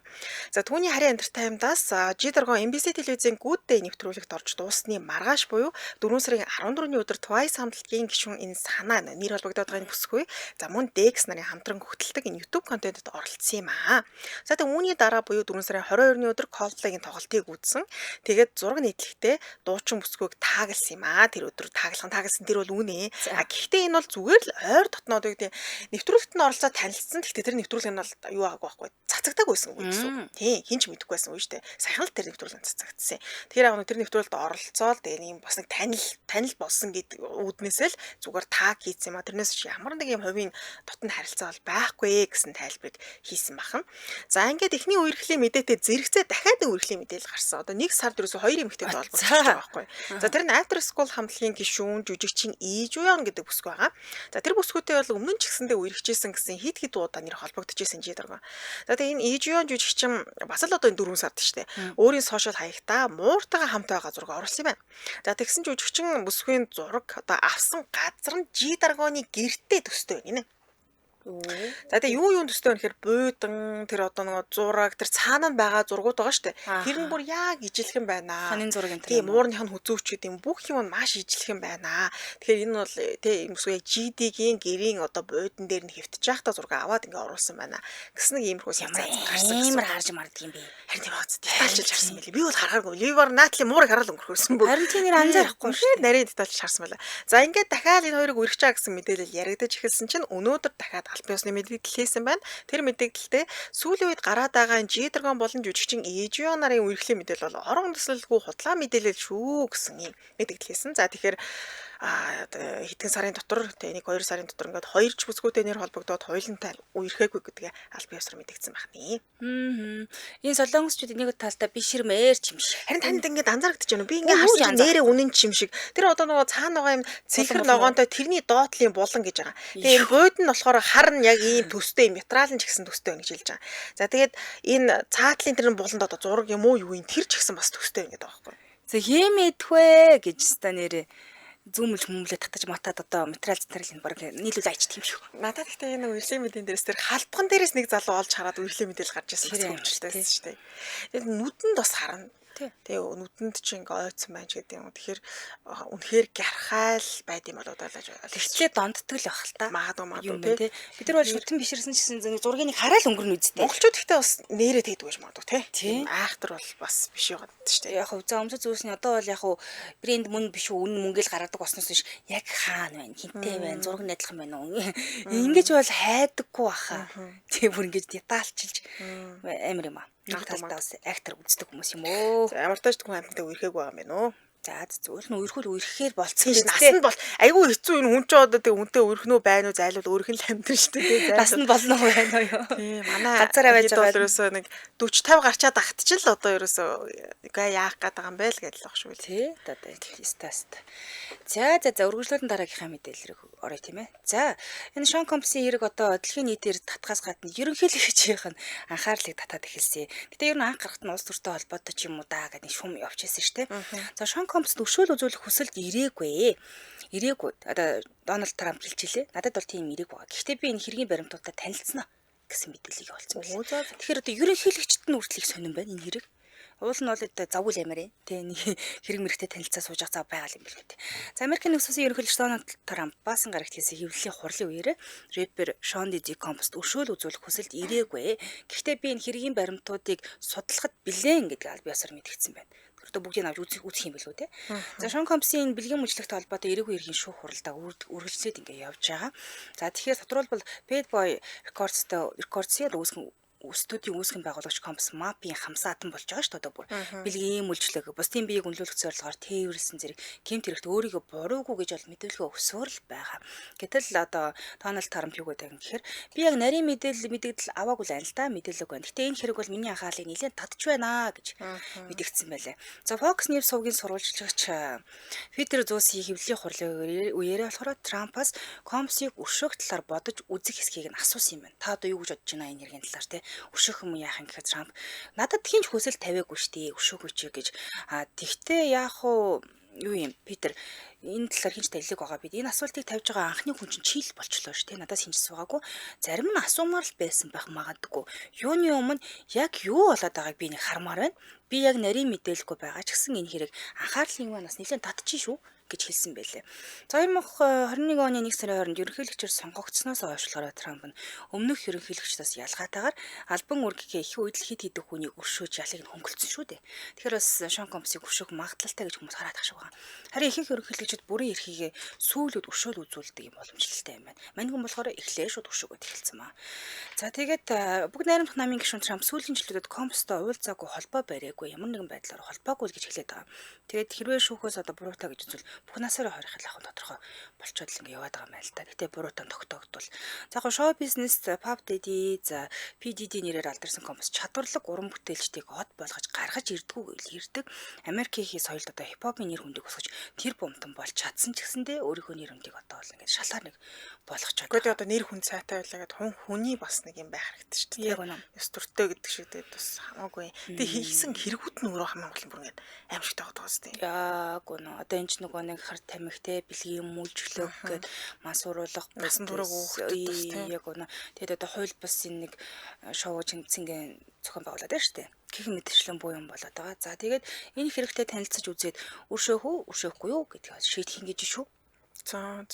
За түүний харийн entertainment-аас G-Dragon MBC телевизийн Good Day нэвтрүүлэгт орж дуусны маргааш буюу 4 сарын 14-ний өдөр Twice хамтлагийн гишүүн энэ Санаа нэр холбогдоод байгаа энэ бүсгүй за мөн Dex нарын хамтран хөтэлдэг энэ YouTube контентэд оролцсон юм аа. За тэгээ үүний дараа буюу 4 сарын 22-ны өдөр Coldplay-гийн тоглолтыг үзсэн. Тэгээд зураг нийтлэхдээ дуучин бүсгүйг таагалсан юм аа. Тэр өдөр таагалсан тэр бол үнэ. Гэхдээ энэ бол зүгээр л ойр дотноод гэдэг нэвтрүүлэгт нь оролцоод танилцсан. Гэхдээ тэр нэвтрүүлэг нь бол юу аагүй байхгүй цацагдаг байсан үг гэсэн. Тий, хинч мэдэхгүй байсан үү штэ. Саяхан л тэр нэвтрүүлэг цацагдсан. Тэгэхээр яг тэр нэвтрүүлэгт оролцоод тэгээд ийм бас нэг танил болсон гэдэг үүднээсээ л зүгээр таг хийсэн юм а. Тэрнээс ч ямар нэг юм хувийн дотн харилцаа бол байхгүй гэсэн тайлбарыг хийсэн бахан. За ингээд эхний үерхлийн мэдээтэй зэрэгцээ дахиад нэг үерхлийн мэдээлэл гарсан. Одоо нэг сард ерөөсө хоёр эмэгтэйтэй холбогдож байгаа байхгүй. За тэр нь After School хамтлагийн гишүүн жүжигчин Ижуян гэдэг бүсгүй байгаа. За тэр бүсгүйтэй бол өмнө нь ч гэсэндээ үерхжсэн гэсэн хит удаа нэр холбогдож исэн G-Dragon. За тэгээ энэ Ижуян жүжигчин бас л одоо энэ 4 сард штэ. Өөрийн сошиал хаягта мууртайгаа хамт байгаа зураг оруулсан юм байна. За тэгсэн жүжигчин бүсгүй зураг одоо авсан газар нь G-Dragon-ы гэртээ төстэй байна гинэ. За тэгээ юу төстэй вэ гэхээр буудан тэр одоо нөгөө зураг тэр цаана нь байгаа зургууд байгаа шүү дээ. Тэр нь бүр яг ижилхэн байна. Хонин зураг энэ тийм уурных нь хүзүүчүүд юм бүх юм нь маш ижилхэн байна. Тэгэхээр энэ бол тийм юмсгүй GD-гийн гэрийн одоо буудан дээр нь хэвтэж явах та зураг аваад ингээ оруулсан байна. Гэс нэг иймэрхүү санаа гарсан. Амар харж марддаг юм бэ. Харин тийм бац детальчилж харсан мэлий. Би бол хараагүй. Ливер Натли муурыг хараад өнгөрөхсөн бүр. Харин тийм нэр анзаарахгүй шүү. Нарийн детальчилж харсан байла. За ингээд дахиад энэ хоёрыг үргэж чаа гэсэн мэдээлэл яригдаж эхэлсэн чинь өнөөдөр дахиад албан ёсны мэдээлэл хийсэн байна. Тэр мэдээлэлтэй сүүлийн үед гараад байгаа G-Dragon болон жүжигчин EJO нарын үргэлжлэх мэдээлэл бол орон төсөлгүй худлаа мэдээлэл шүү гэсэн юм мэдээлэл хийсэн. За тэгэхээр хэдхэн сарын дотор тэ 1-2 сарын дотор ингээд хоёр ч бүсгүйтэй нэр холбогдоод хоёулантай үерхээгүй гэдгээ албан ёсоор мэдэгдсэн байна. Энэ солонгосчууд энийг талдаа би ширмээр ч юм шиг. Харин танд ингээд анзаарэгдэж байна уу? Би ингээд харсан нэрээ үнэн ч юм шиг. Тэр одоо нөгөө цаана байгаа юм цэлхэр ногоонтой тэрний доотлын булан гэж байгаа. Тэгээ энэ бууд нь болохоор хар нь яг ийм төстэй юм метрал нь ч гэсэн төстэй байна гэж хэлж байгаа. За тэгээд энэ цаатлын тэр буланд одоо зураг юм уу юу юм тэр ч гэсэн бас төстэй байна гэдэг байгаа байхгүй. За хэмэдвэ гэж ста нэрээ зүүмэлж хүмүүлээ татаж матад одоо материал цэцэрлэг баг нийлүүл айч тийм шүү. Надад ихтэй энэ үерлийн мэдэн дээрээс тэр халбхан дээрээс нэг залуу олж хараад үерлийн мэдээлэл гарч ирсэн хөвчлөлтэй шүү дээ. Тэгээд нүдэнд бас харна. Тэгээ нүдэнд чи ингээ ойцсон байж гэдэг юм. Тэгэхээр үнэхээр гярхаал байд юм болоо дaalаж байна. Тэгчлээ дондтдаг л байх л та. Магадгүй тий. Бид нар бол шүтэн биширсэн ч гэсэн зургийг хараал өнгөрнө үсттэй. Монголчууд ихтэй бас нэрээ тэгдэг байж магадгүй тий. Айхтар бол бас биш байгаа шүү дээ. Яг хөө за өмсөж зүйлсний одоо бол яг хөө брэнд мөн биш үү үнэн мөнгөөл гаргадаг болсноос биш яг хаана байна хинтээ байна зураг найдлах байна уу ингэж бол хайдаггүй баха. Тэг бүр ингэж детальчилж амар юм аа. Нэг талдаа бас актер үздэг хүмүүс юм өө. Ямар тааж хүн амьтантай үерхээгүй байгаа юм бэ нөө. За зүгээр нь үерхээр болцсон гэж насанд бол айгүй хэцүү энэ хүн ч одоо тэг үнтэй үерхнөө байна уу зайлвал өөрөх нь амьдэн шүү дээ. Нас нь болно уу байна уу? Тийм манай газараа байж байгаа ерөөсөө нэг 40 50 гарчаад агтчихл одоо ерөөсөө гээ яах гээд байгаа юм бэ л гэж л баг шүү тий. Одоо стаст. За өргөжлөлтөнд дараагийнхаа мэдээлэл рүү орё тийм ээ. За энэ Sean Combs-ийн хэрэг одоо дэлхийн нийтээр татгаас гадна ерөнхийлөгчийнх нь анхаарлыг татаад эхэлсэн. Гэтэ ер нь анх гарахт нь улс төртэй холбоотой ч юм уу даа гэдэг шум явчихсан шүү дээ. За Sean Combs төвшөөл үзүүлэх хүсэлд ирээгүй. Одоо Дональд Трамп хэлчихлээ. Надад бол тийм ирээгүй байгаа. Гэхдээ би энэ хэргийн баримтуудаа танилцсан гэсэн мэдээллийг олцсон байна. Тэгэхээр одоо ерөнхийлөгчд нь үргэлжлэх сонирн байна энэ хэрэг. Уул нь бол завгүй л ямар тий нэг хэрэг мэрэгтэй танилцаа сууж байгаа зав байгаа юм билээ тий. За Америкийн нэгдсэн улсын ерөнхийлөгч Дональд Трамп баасан гарагт хийсэн хэвлэлийн хурлын үеэр рэпер Sean Diddy Combs өршөөл үзүүлэх хүсэлд ирээгүй. Гэхдээ би энэ хэргийн баримтуудыг судлахад бэлэн гэдэг аль биесээр мэдгдсэн байна. Одоо бүгдийг авч үзэх юм билүү те. За Sean Combs-ийн бэлгийн мужлагтай холбоотой эрэгүү эрхийн шүүх хуралдаа үргэлжлээд ингээ явж байгаа. За тэгэхээр тодорхойлбол Bad Boy Records-ийн студийн үүсгэн байгуулагч Combs Map-ийн хамсаатан болж байгаа шүү дээ одоо бүр бэлгийн мөлжлөг бусдын биеийг үнэлүүлэх зорилгоор тээвэрлсэн зэрэг гэмт хэрэгт өөрийгөө буруугүй гэж бол мэдээлэл өгсөөр л байгаа. Гэтэл одоо Дональд Трамп юу гэдэг юм гэхээр би яг нарийн мэдээлэл аваагүй л байна л да мэдээлэл байна. Гэтэ энэ хэрэг бол миний анхаарлыг нэлээд татж байна гэж мэдэгдсэн байлаа. За Fox News сувгийн сурвалжлагч Питер Зуси хэвлэлийн хурлын үеэрээ болохоор Трампаас Combs-ийг өршөөх талаар бодож үзэх хэсгийг нь асуусан юм байна. Та одоо юу гэж бодож байна энэ хэргийн талаар те? Өшөөх юм яах юм гэхэд Трамп надад хинч хүсэл тавиагүй штий өшөөгөө чи гэж тэгтээ яах уу юу юм Питер энэ талаар хинч талиг байгаа бид энэ асуултыг тавьж байгаа анхны хүн чинь чийл болчлоо ш тэ надаас хинч суугаагүй зарим нь асуумаар л байсан байх магадгүй юуны өмнө яг юу болоод байгааг би нэг хармаар байна би яг нарийн мэдээлэлгүй байгаа ч гэсэн энэ хэрэг анхаарлын юунаас нэлээд татчих шүү гэж хэлсэн байлээ. За 2021 оны 1 сарын 20-нд ерөнхийлөгчөөр сонгогдсноос хойшлохоор Трамп нь өмнөх ерөнхийлөгчдөөс ялгаатайгаар албан үүргээ их үед л хид хидэх хүнийг өршөөж ялыг нь хөнгөлцсөн шүү дээ. Тэгэхээр бас Sean Combs-ийг өршөөх магадлалтай гэж хүмүүс хараад ах шиг байгаа. Харин ихэнх ерөнхийлөгчид бүрийн эрхийг сүүлүүд өршөөл үзүүлдэг юм боломжтой юм байна. Манайхан болохоор эхлээ шууд өршөөгөөд эхэлсэн маа. За тэгээд бүгд найрамдах намын гишүүн Трамп сүүлийн жилүүдэд Combs-тай уулзаагүй холбоо бариагүй ямар нэгэн байдлаар холбоогүй л гэж хэлээд байгаа. Тэгээд хэрвээ шүүхөөс одоо буруутаа гэж үзвэл бүх насаараа хорих л ахын тодорхой болчоод л ингэ яваад байгаа юм байна л да. Гэтэ буруутан тогтоогдвол. За яг шоу бизнес Puff Daddy за PDD нэрээр алдарсан Combs чадварлаг уран бүтээлчдийг хот болгож гаргаж ирдэг. Америкийн соёлд одоо хипхопын нэр хүндийг өсгөж тэр бомтон болж чадсан ч гэсэндээ өөрийнхөө нэр хүндийг одоо бол ингэ шалгаар нэг болгочоод. Гэхдээ одоо нэр хүн сайтай байлаа гэд хүний бас нэг юм байх хэрэгтэй шүү дээ. Яг үнэ. Ёс төртэй гэдэг шиг дээ бас хамаагүй. Тэгээ хийсэн хэрэгүүд нь өөрөө хамаагүй бүр ингэ аимшигтай байгаа тоос дээ. Яг үнэ. Одоо энэ ч нөгөө нэг хар тамхи те бэлгийн мүлжлөг гээд мас уруулах Насан турш хүүхдэд бас тийм. яг өнө тэгээд одоо хууль бусын нэг шоу цэнгийн зохион байгуулад байна шүү дээ. Гэх мэтчлэн буу юм болоод байгаа. За тэгээд энэ хэрэгтэй танилцаж үзээд өршөөх үү, өршөөхгүй юу гэдгийг шийдэх юм гэж шүү. За.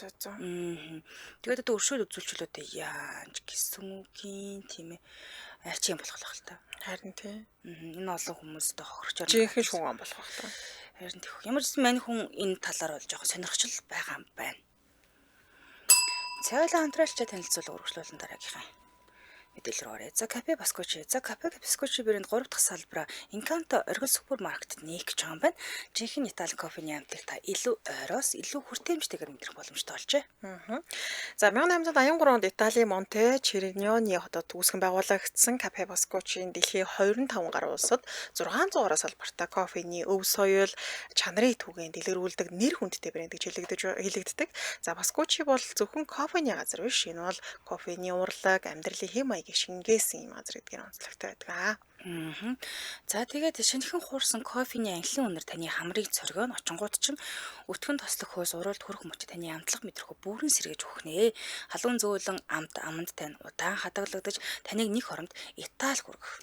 Тэгээд одоо өршөөл үзүүлчихлөө дээ яанч гэсэн үгийн тийм ээ. Арчин болох л та. Харин тий. Энэ олон хүмүүстэй хохирчоор Жинхэнэ шугам болох байх та. харин тийх. Ямар ч гэсэн мань хүн энэ талаар бол жоохон сонирхчл байгаа юм байна. Цайлаа хамтрaalчаа танилцуулга өргөжлүүлэн дараагийнхаа мэдээлэл рүү оръё. За Кафе Баскочи. За Кафе Баскочи брэнд 3 дахь салбараа Инканто оргил супермаркетд нээх гэж байгаа юм байна. Жинхэнэ Итали кофений амтыг та илүү ойроос илүү хүртээмжтэйгээр мэдрэх боломжтой болжээ. За 1883 онд Италийн Монте Чериньоны хотод үүсгэн байгуулагдсан Кафе Баскочийн дэлхийн 25 гаруй улсад 600 гаруй салбартаа кофений өв соёл, чанарын түгээн дэлгэрүүлдэг нэр хүндтэй брэнд гэж хэлэгддэг. За Баскочи бол зөвхөн кофений газар биш. Энэ бол кофений урлаг, амьдралын хэм маягийг шингээсэн юм газар гэдгээр онцлогтой байдаг. За тэгээд шинэхэн хуурсан кофений анхлын үнэр таны хамрыг цоргион очингууд чинь өтгөн тослох хөөс уруулд хүрэх мөч таны амтлах мэдрэх бүрэн сэргээж өгөх нэ. Халуун зөөлөн аманд тань удаан хадгалагдаж таныг нэг хоронд Итали хүргэх.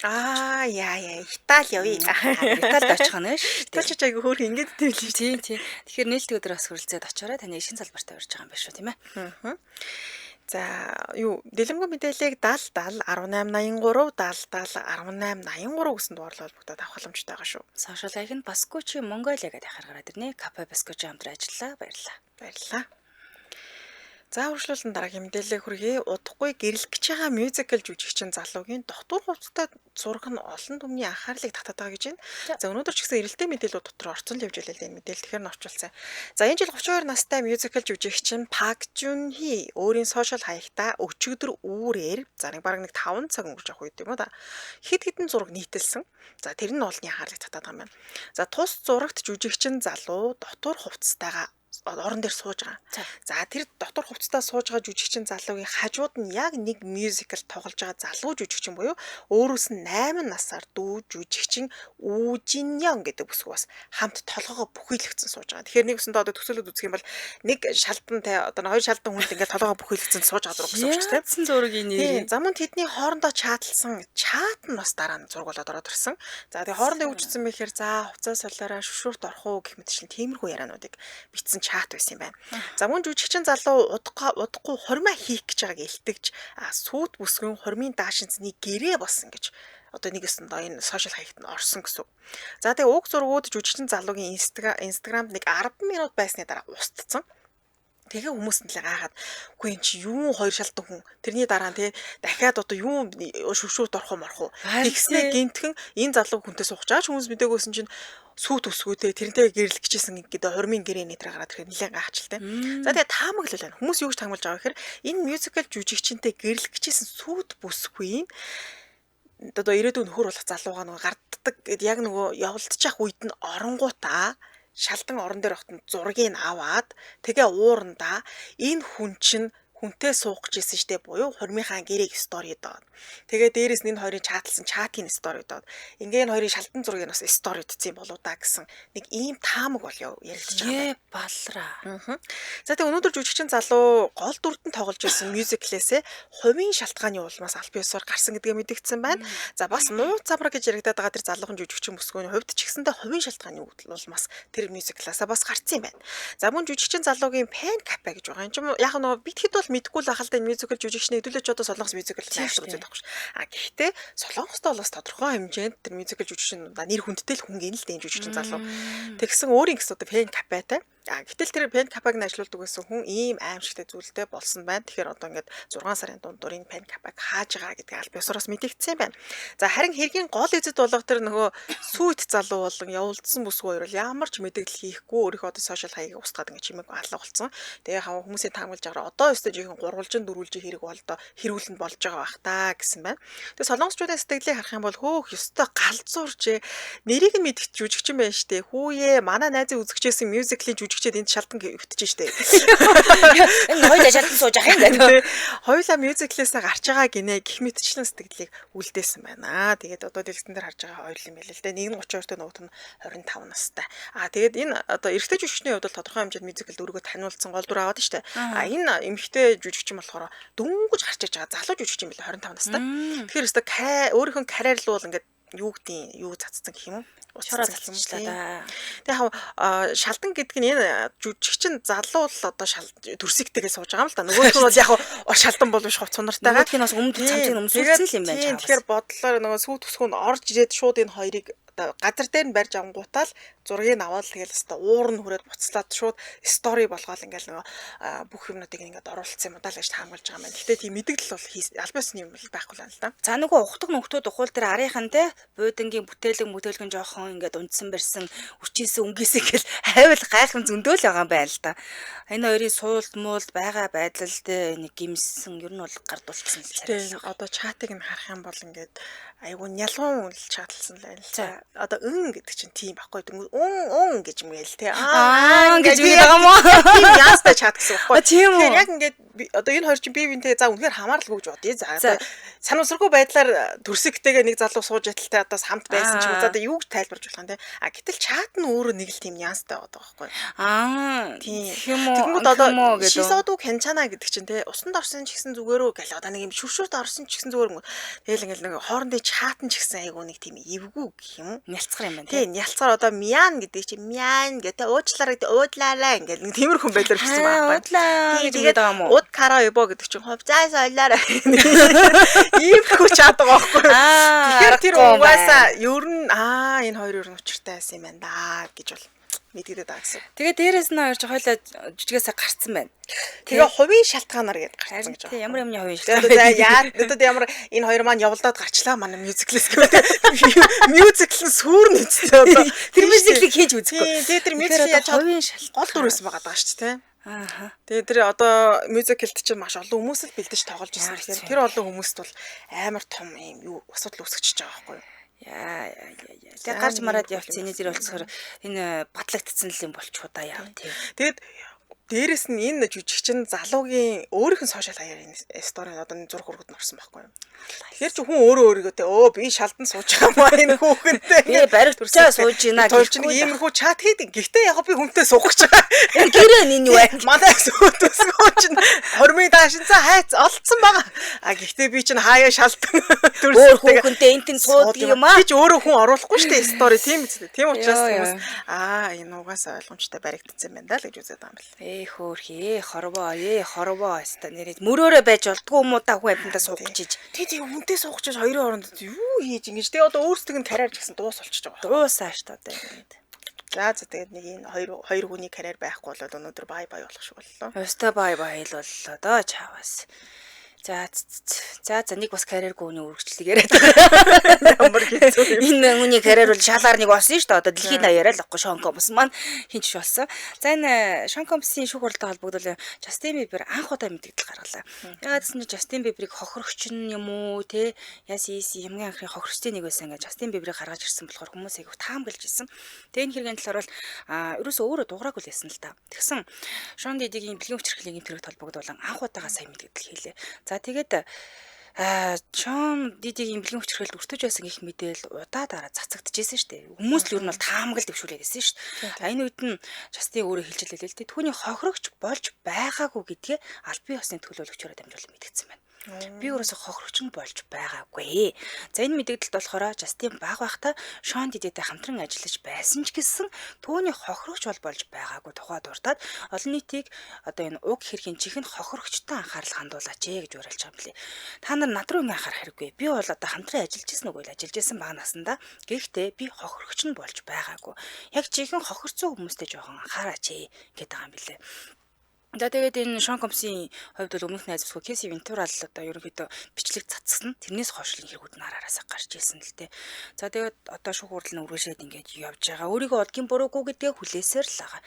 Итали явъя. Италид очих нь шүү. Италич айгу хөөх ингэж тэлээ. Тийм. Тэгэхээр нээлттэй өдөр бас хүрэлцээд очиорой таны шинэ салбартаа урьж байгаа юм байна шүү тийм ээ. За дэлгэмгүй мэдээллийг 70 1883 70 1883 гэсэн дугаарлал холбогдоод авах боломжтой байгаа шүү. Сошиал хаяг нь Баскочи Монголиа гэдэг харгараад ирнэ. Кафе Баскочи хамтран ажиллаа. Баярлалаа. За үргэлжлүүлэн дараагийн мэдээллийг хүргэе. Удахгүй гэрлэх гэж байгаа мюзикл жүжигчин залуугийн дотор хувцастай зураг нь олон түмний анхаарлыг татаад байгаа гэж байна. За өнөөдөр ч гэсэн эрэлттэй мэдээлүүд дотор орцсон л явж байлаа энэ мэдээлэл тэгэхээр орчуулсан. За энэ жил 32 настай мюзикл жүжигчин Пак Жун Хи өөрийн сошиал хаягтаа өчигдөр үүрээр за нэг бараг 5 цаг өнгөрч авах үед юм уу да. Хэд хэдэн зураг нийтэлсэн. За тэр нь олонний анхаарлыг татаад байгаа юм байна. За тус зурагт жүжигчин залуу дотор хувцастайгаа орон дээр сууж байгаа. За тэр дотор хувцастаа сууж байгаа жүжигчин залуугийн хажууд нь яг нэг мюзикл тоглож байгаа залуу жүжигчин буюу өөрөөс нь 8 насаар дүү жүжигчин Үжиньон гэдэг бүсгүй бас хамт толгоогоо бүхийлэгцэн сууж байгаа. Тэгэхээр нэг өсөндөө одоо төсөөлөд үзэх юм бол нэг шалдантай одоо хоёр шалдан хүнд ингээд толгоогоо бүхийлэгцэн сууж байгаа зураг гэсэн үг шүү дээ. Яасан зургийн нэр. За мөн тэдний хоорондоо чатлсан чат нь бас дараа нь зураг болоод ороод ирсэн. За тэгээ хоорондоо өвчсөн мэхээр за хувцас солиороо шүшүүрт орох уу гэх мэтчлэн тиймэрхүү яриануудыг бичсэн чат байсан юм байна. За мөн жүжигчин залуу удахгүй хормоо хийх гэж байгааг илтгэж сүйт бүсгүйн хормын даашинцны гэрээ болсон гэж одоо нэг өсөндөө энэ сошиал хаягт нь орсон гэсэн. За тэгээ уг зургууд жүжигчин залуугийн инстаграмд нэг 10 минут байсны дараа устцсан. Тэгээ хүмүүс нь л гаагаад үгүй эн чи юу хоёр шалтан хүн тэрний дараа нь дахиад одоо юу шүвшүүрт орох уу морох уу тэгснэ гинтхэн энэ залуу хүнтэй сууж байгаа ч хүмүүс мдэгөөсөн чинь сүйт өсгөөтэй тэрнтэйгээ гэрлэх гэжсэн гэдэг хормын гэрээний дээр гараад ирэхэд нэлээд гаачлалтай. За тэгээ таамаглал байна. Хүмүүс юу гэж таамаглаж байгаа гэхээр энэ мюзикл жүжигчинтэй гэрлэх гэжсэн сүйт бүсгүй одоо ирээдүйн нөхөр болох залуугаа нөгөө гарддаг яг нөгөө явуулдаж явах үед нь оронгуудаа шалдан орон дээр огт зургийг аваад тэгээ уурандаа энэ хүн чинь хүнтэй суух гэжсэн штэ буюу хормынхаа гэрээг стори доод. Тэгээ дээрэс нь энэ хоёрын чатлсан чатын стори доод. Ингээ энэ хоёрын шалдан зургийг бас стори дтсэн болоо да гэсэн нэг ийм таамаг бол ярилж байгаа. Балраа. За тэгээ өнөөдөр жүжигчин залуу гол дүрдэн тоглож байсан мюзиклээсээ хувийн шалтгааны улмаас аль биесээр гарсан гэдгээ мэдэгдсэн байна. За бас нууц цамраг гэж яригадаад байгаа тэр залуухан жүжигчин бүсгүйний хувьд ч гэсэндээ хувийн шалтгааны улмаас тэр мюзиклаасаа бас гарсан юм байна. За мөн жүжигчин залуугийн фэн капе гэж байгаа. Энд чинь яг нөгөө битгэд бол мэдгүй л ахалтай мюзикл жүжигчний хэдүүлээч одоо солонгос мюзикл найшгүй үзээд байгаа ш. Гэхдээ солонгостой бол бас тодорхой хэмжээнд тэр мюзикл жүжигчин нэр хүндтэй л хүн гин л дээ жүжигчин залуу. Тэгсэн өөрийн гэсэн одоо фэн капетай. Гэтэл тэр фэн капаг нь ажилуулдаг гэсэн хүн ийм аимшигтай зүйлтэй болсон байна. Тэгэхээр одоо ингээд 6 сарын дундуур энэ фэн капаг хааж байгаа гэдэг аль биесоос мэдэгдсэн байна. За харин хэргийн гол эзэд болго тэр нөгөө сүйт залуу болон явуулдсан бүсгүй хоёр бол ямар ч мэдээлэл хийхгүй өөрийнхөө одоо сошиал хаягийг устгаад ингээд чимээг алга болсон. Тэгээ хав хүмүүсийн таамаглаж байгаа одоо өстөж ихэнх гурвалжин дөрвөлжин хэрэг болдоо хэрүүлэнд болж байгаа бах та гэсэн байна. Тэгээ солонгосчуудын сэтгэлийг харах юм бол хөөх ёстой галзуурч нэрийг нь мэдчих жүжигчин байна штэ. Хүүе манай найзын үзэгчээсэн мюзиклийн жүжигчин жүжигчээд энд шалдан өвтөж штэ. Энэ хоёулаа шалтан сууж ах юм гэдэг. Хоёулаа мюзиклээсээ гарч байгаа гинэ гэх мэтчлэн сэтгэлийг үлдээсэн байна. Тэгээд одоо дэлгэцэн дээр харж байгаа хоёр юм байл л дээ. Нэг нь 32-т нөгөөх нь 25 настай. Тэгээд энэ одоо эрэгтэй жүжигчний хувьд бол тодорхой хэмжээнд мюзикл дөрөвгөө таниулсан гол дүр аваад штэ. Энэ эмэгтэй жүжигчин болохоор дөнгөж гарч иж байгаа залуу жүжигчин байл 25 настай. Тэгэхээр өстө өөрийнх нь карьер л бол ингээд юу гэдгийг юу цацсан гэх юм уу? Чороо цацчихлаа да. Тэгээ яг шалдан гэдэг нь энэ жүжигчин залуу л одоо төрсөгтэйгээ сууж байгаа юм л да. Нөгөөх нь бол яг шалдан болов ш хувц сунартайгаа. Нөгөөх нь бас өмнөд цамцыг өмсүүлсэн л юм байна. Тэгэхээр бодлоор нөгөө сүү төсгөнд орж ирээд шууд энэ хоёрыг газар дээр нь барьж авангуутаал зургийг аваад тэгэл өстой уур нь хүрээд буцлаад шууд стори болгоол ингээл нөгөө бүх юмнуудыг ингээд оруулсан юм даа л гэж таамаглаж байгаа юм байна. Гэтэ тийм мэдгэл бол альбасны юм байхгүй л байна л да. За нөгөө ухдаг нөхдүүд ухуул дээр арийнхын те буудангийн бүтээлгэн жоохон ингээд унтсан барьсан үчээсээ өнгөөсөө гэл хайвал гайхам зөндөөл байгаа юм байна л да. Энэ хоёрын суулт муулт байгаа байдал те нэг гимсэн ер нь бол гардуулсан л царай. Одоо чатыг нь харах юм бол ингээд айгу нялгуун л чатлсан л байна л. Одоо гэдэг чинь тийм байхгүй ун гэж мгээл те гэж үгүй байгаа мó тийм яастай чат гэсэн байхгүй тийм үү яг ингээд одоо энэ хоёр чинь бие бинтэй за үнэхээр хамааралгүй гэж бодъё за санамсаргүй байдлаар төрсөгтэйгээ нэг залуу сууж яталтай одоо хамт байсан ч юм за одоо юу гэж тайлбарж болох юм те гэтэл чат нь өөрөө нэг л тийм яастай байгаа байхгүй тийм үү тэгмүүд одоо шисодуг хянчана гэдэг чинь те усанд орсон ч гэсэн зүгээрөө гэл одоо нэг юм шүршүрт орсон ч гэсэн зүгээр юм тэгэл ингээл нэг хоорондын чатан ч гэсэн айгу нэг тийм эвгүй гэх юм нялцгар юм байна тийм нялцгар одоо мян гэдэг чинь мян гэдэг уучлаараа гэдэг уудлаараа ингээд нэг тиймэрхүү байдлаар бичсэн байгаа байхгүй тэгээд ууд кара ебо гэдэг чинь хувцас ойлаараа иймэрхүү чат байгаа байхгүй тэгэхээр тэр угаасаа ер нь энэ хоёр ер нь учиртай байсан юм байна да гэж бол мэдгээд байгаа гэсэн. Тэгээ дээрээс нь хоёрч хойлоо жижигээсээ гарцсан байна. Тэгээ хувийн шалтгаанаар гээд гарцсан гэж байна. Ямар юмны хувийн шалтгаан. За яа одоо ямар энэ хоёр маань явуулдаад гарчлаа манай мюзиклээс гэдэг. Мюзикл нь сүрэн үсттэй одоо. Тэр мюзиклийг хийж үзэхгүй. Тэгээ тэр мюзикл яаж хувийн шалтгаан гол дүр байсан байгаа даа шүү дээ. Аа. Тэгээ тэр одоо мюзиклт чинь маш олон хүмүүс л бэлдэж тоглож байсан. Тэгэхээр тэр олон хүмүүст бол амар том юм юу асуудал үүсгэж байгаа байхгүй юу? Яа. Тэгээ гарч мараад явцсан энэ зэр болцохоор энэ батлагдсан л юм болчихоо да яав тийм. Тэгэд дээрэс нь энэ жүжигчин залуугийн өөрийнх нь сошиал хаяар энэ стори одоо зураг хүргэд норсон байхгүй юу. Тэгэхээр чи хүн өөрөө өөрийгөө те би шалдан сууж байгаа маа энэ хүүхэнтэй. Би баригдчаа сууж гинэ гэж чинь иймэрхүү чат хийдэг. Гэхдээ яг би хүнтэй суух гэж байгаа. Гэрээ энэ юу вэ? Манай сууж чинь хормын даашинцаа хайц олцсон байгаа. Гэхдээ би чинь хаяа шалдан өөр хүүхэнтэй энтэн сууд юм аа. Би ч өөрөө хүн оруулахгүй шүү дээ стори тийм үстэй. Тийм учраас хүмүүс энэ угаасаа ойлгомжтой баригдсан юм байна да л гэж үзээд байгаа юм байна. Хөөхий хорвоо өста нэрээ мөрөөрөө байж болдгоо юм уу та хүн амьтандаа суугч иж. Тэг хүнтэй суугч хоёрын хооронд юу хийж ингэж тэг одоо өөрсдөө нь карьер гэсэн дуус болчихж байгаа. Дуусаа ш та одоо ингэ. За тэгээд нэг энэ хоёр хүний карьер байхгүй бол өнөөдөр бай болох шиг боллоо. Өста бай л боллоо доо чаваас. За нэг бас карьергүй хүний үргэлжлэл яриад байгаа. Ямар хэцүү юм. Энэ хүний карьер бол шалаар нэг болсон шүү дээ. Одоо дэлхийн даяараа л ахгүй Шон Компс маань хинч болсон. За энэ Шон Компсын шүүх уралдаан холбогдол Justin Bieber анх удаа мэдээлэл гаргалаа. Яагаад гэвэл Justin Bieber-ийг хохирогч юм уу те яси хамгийн анхны хохирогчтой нэг байсан гэж Justin Bieber-ийг гаргаж ирсэн болохоор хүмүүс айгу таамаглаж ирсэн. Тэгээ энэ хэргийн талаар бол ерөөсөө өөрөө дугаараагүй л байсан л та. Тэгсэн Шон Дидигийн бэлгийн хүчирхлийн тэмдэг холбогдуулан анх удаага сайн мэдээлэл хийлээ. За тэгээд Шон Дидигийн бэлгийн хүчирхэлд өртөж байсан гэх мэдээл удаа дараа цацагдчихсэн шүү дээ. Хүмүүс л ер нь бол таамаглал дэвшүүлээд байсан шүү дээ. Энэ үед нь Justin өөрөө хэлжлээ л дээ. Түүний хохирогч болж байгаагүй гэдгээ аль бие усны төлөөлөгчөөр дамжуулан мэдгдсэн байна. Би өөрөөсөө хохирогч нь болж байгаагүй. За энэ мэдээлэлд болохоор Justin баг байхдаа Шон Дидитэй хамтран ажиллаж байсан ч гэсэн түүний хохирогч болж байгаагүй тухай дуртаад олон нийтийг одоо энэ уг хэргийн чихэнд хохирогчтой анхаарал хандуулаач гэж уриалж байгаа юм лээ. Та нар над руу анхаарах хэрэггүй. Би бол одоо хамтран ажиллаж исэн үгүй л ажиллаж исэн баг насандаа. Гэхдээ би хохирогч нь болж байгаагүй. Яг чихэн хохирцсон хүмүүстэй жоохон анхаараач гэдэг байгаа юм билээ. За тэгээд энэ Шон Компсын хувьд бол өмнөх найз бүсгүй Кэси Вентура л одоо ерөнхийдөө бичлэг цацсан. Тэрнээс хойш л хэрэгүүд нь араасаа гарч ирсэн л дээ. За тэгээд одоо шүүх хурал нь үргэлжлээд ингэж явж байгаа. Өөрийгөө одгийн буруугүй гэдгээ хүлээсээр л байгаа.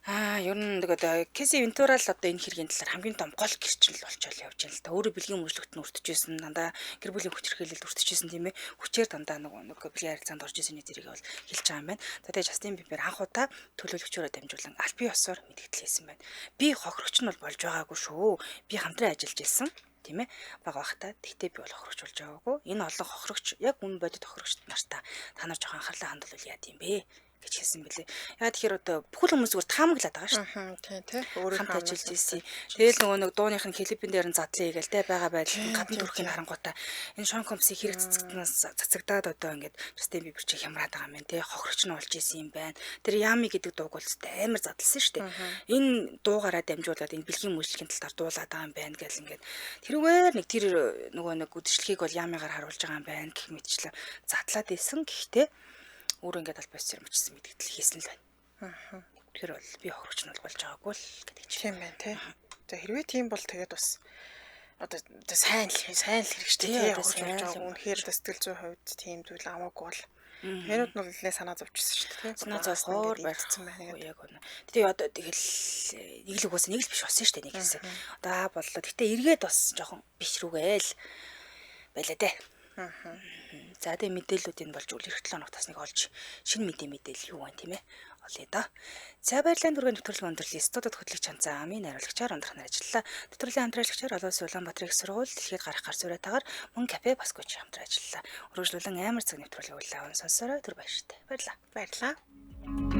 Ер нь тэгээд Кэси Вентурал одоо энэ хэргийн талаар хамгийн том гол гэрчил болчихол явж байна л да. Өөрөө бэлгийн мөржлөгт нь өртөжсэн, дандаа гэр бүлийн хүчирхийлэлд өртөжсэн тийм ээ. Хүчээр дандаа нэг бэлгийн харилцаанд орж ирсэн нэрийг бол хэлж байгаа юм байна. За тэгээд Жастин Бибер анх удаа төлөөлөгчөөрөө дамжуулан альпийн ёсоор мэдгдэл хийсэн байна. Би хохирогч нь бол болж байгаагүй шүү. Би хамтран ажиллаж ирсэн. Тийм ээ бага бахта тэгтээ би бол хохирогч болж байгаагүй. Энэ олон хохирогч яг үн бодит хохирогчд нартаа та нар жоохон анхаарлаа хандуул яа тийм бэ гэж хэлсэн бэлээ. Яа тэгэхээр одоо бүхэл хүмүүс зүгээр таамаглаад байгаа шүү дээ. Тийм Хамт ажиллаж ирсэн. Тэгэл нөгөө нэг дууных нь клипэн дээр нь задлаа хийгээл те байгаа байдал гадны төрхийн харангуйта энэ Шон Компсийн хэрэг цацагдаад одоо ингээд Justin Bieber чи хямраад байгаа юм байна те хохирогч нь болж исэн юм байна. Тэр Yummy гэдэг дууг бол амар задлсан шүү дээ. Энэ дуугаараа дамжуулаад энэ бэлгийн мөчлөгийн талаар дуулаад байгаа юм байна гэл ингээд тэрүүгээр нэг тэр нөгөө нэг үдшилхийг бол Yummy-гаар харуулж байгаа юм байна гэх мэтчлээ задлаад исэн. Гэхдээ өөр ингээд албаас зэрмчсэн мэдгдэл хийсэн л байна. Тэр бол би хохирогч нь болж байгаагүй л гэдэг чинь. Тийм байна тий. За хэрвээ тийм бол тэгээд бас одоо сайн л хэрэгтэй тий. Хохирч болж байгаа үнэхээр сэтгэл зүйн хувьд тийм зүйл амаагүй бол Мэнүүд нь нэлээ санаа зовчихсон шүү дээ тий. Санаа зовхоор барьцсан байна яг үнэ. Тэгээ одоо тэгэл нэг л угаас нэг л биш болсон шүү дээ нэг хэсэг. Одоо боллоо. Гэтэ эргээд бас жоохон биш рүүгээл байлаа дээ. За тэгээ мэдээллүүд энэ болж үл эрт 7 хоногт бас нэг олж шинэ мэдээлэл юу байна тийм ээ олъё да. За баярлалаа түргэн нэвтрүүлгийн өндөрлөлийн студид хөтлөгч Чанцаа амын хариулагчаар ундрахнаар ажиллалаа. Нэвтрүүлгийн хамтраалагчаар Олон улсын Улаанбаатарын их сургууль дэлхийд гарах гар суурайтаагаар мөн кафе баскоч хамтран ажиллалаа. Өргөжлүүлэн амар цаг нэвтрүүлгийг хүлээвэн сонсороо түр баяртай. Баярлалаа. Баярлалаа.